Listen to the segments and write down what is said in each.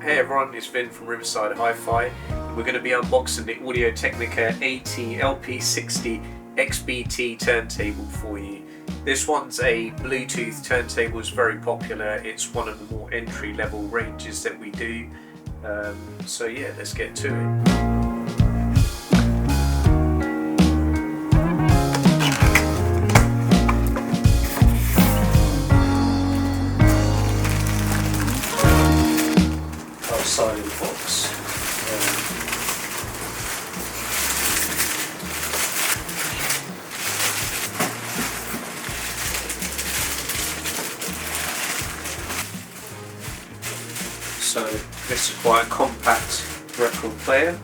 Hey everyone, it's Vin from Riverside HiFi. We're going to be unboxing the Audio Technica AT-LP60XBT turntable for you. This one's a Bluetooth turntable, it's very popular. It's one of the more entry level ranges that we do. So yeah, let's get to it. Side of the box. So this is quite a compact record player.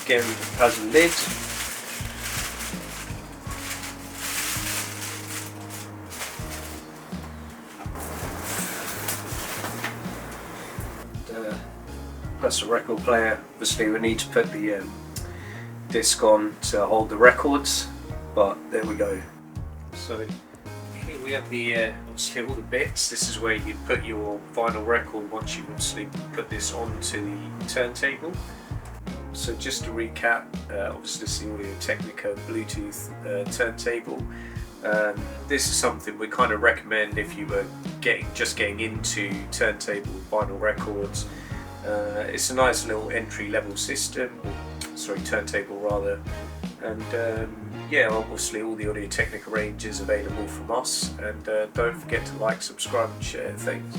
Again, it has a lid. That's a record player. Obviously we need to put the disc on to hold the records, but there we go. So here we have the obviously all the bits. This is where you put your vinyl record once you've obviously put this onto the turntable. So just to recap, obviously this is the Audio Technica Bluetooth turntable. This is something we kind of recommend if you were just getting into turntable vinyl records. It's a nice little entry-level system, turntable rather, and yeah, obviously all the Audio Technica range is available from us, and don't forget to like, subscribe and share. Thanks.